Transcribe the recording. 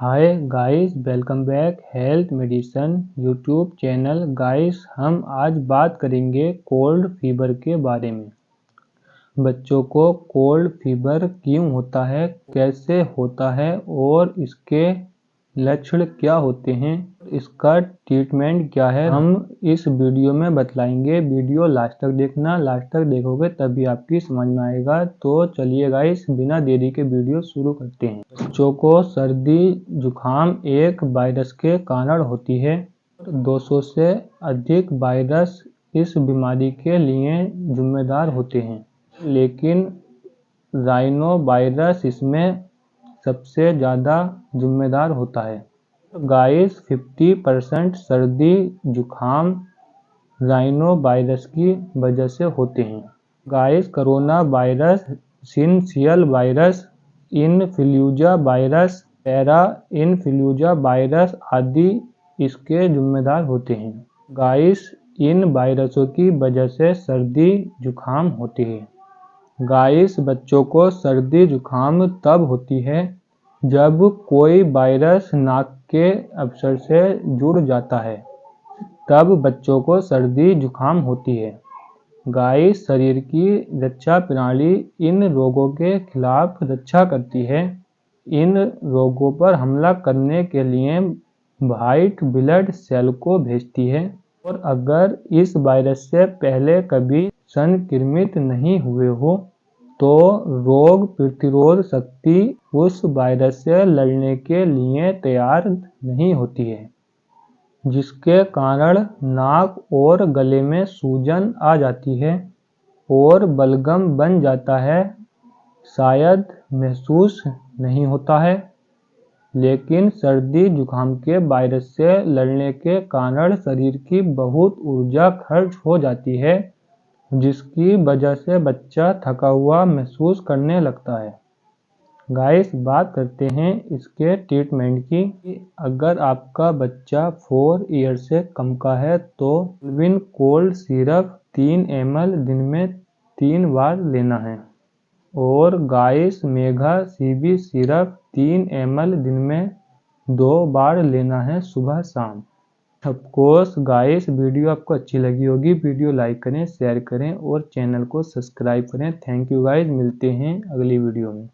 हाय guys, welcome back health medicine YouTube channel. Guys, हम आज बात करेंगे कोल्ड फीवर के बारे में। बच्चों को कोल्ड फीवर क्यों होता है, कैसे होता है और इसके लक्षण क्या होते हैं, इसका ट्रीटमेंट क्या है, हम इस वीडियो में बतलाएंगे। वीडियो लास्ट तक देखना, लास्ट तक देखोगे तभी आपकी समझ में आएगा। तो चलिए गाइस, बिना देरी के वीडियो शुरू करते हैं। बच्चों को सर्दी जुकाम एक वायरस के कारण होती है। 200 से अधिक वायरस इस बीमारी के लिए जिम्मेदार होते हैं, लेकिन राइनो वायरस इसमें सबसे ज़्यादा जिम्मेदार होता है। गाइस, 50% सर्दी जुकाम राइनो वायरस की वजह से होते हैं। Guys, corona virus, syncytial virus, influenza virus, para influenza virus आदि इसके जिम्मेदार होते हैं। गाइस, इन वायरसों की वजह से सर्दी जुकाम होती है। गाइस, बच्चों को सर्दी जुकाम तब होती है जब कोई वायरस नाक के अवसर से जुड़ जाता है, तब बच्चों को सर्दी जुकाम होती है। गाइस, शरीर की रक्षा प्रणाली इन रोगों के खिलाफ रक्षा करती है। इन रोगों पर हमला करने के लिए व्हाइट ब्लड सेल को भेजती है, और अगर इस वायरस से पहले कभी संक्रमित नहीं हुए हो तो रोग प्रतिरोध शक्ति उस वायरस से लड़ने के लिए तैयार नहीं होती है, जिसके कारण नाक और गले में सूजन आ जाती है और बलगम बन जाता है। शायद महसूस नहीं होता है, लेकिन सर्दी जुकाम के वायरस से लड़ने के कारण शरीर की बहुत ऊर्जा खर्च हो जाती है, जिसकी वजह से बच्चा थका हुआ महसूस करने लगता है। गाइस, बात करते हैं इसके ट्रीटमेंट की। अगर आपका बच्चा 4 ईयर से कम का है तो विन कोल्ड सिरप 3 ml दिन में 3 बार लेना है, और guys mega CB syrup 3 ml दिन में 2 बार लेना है, सुबह शाम। ऑफकोर्स गाइस, वीडियो आपको अच्छी लगी होगी। वीडियो लाइक करें, शेयर करें और चैनल को सब्सक्राइब करें। थैंक यू गाइस, मिलते हैं अगली वीडियो में।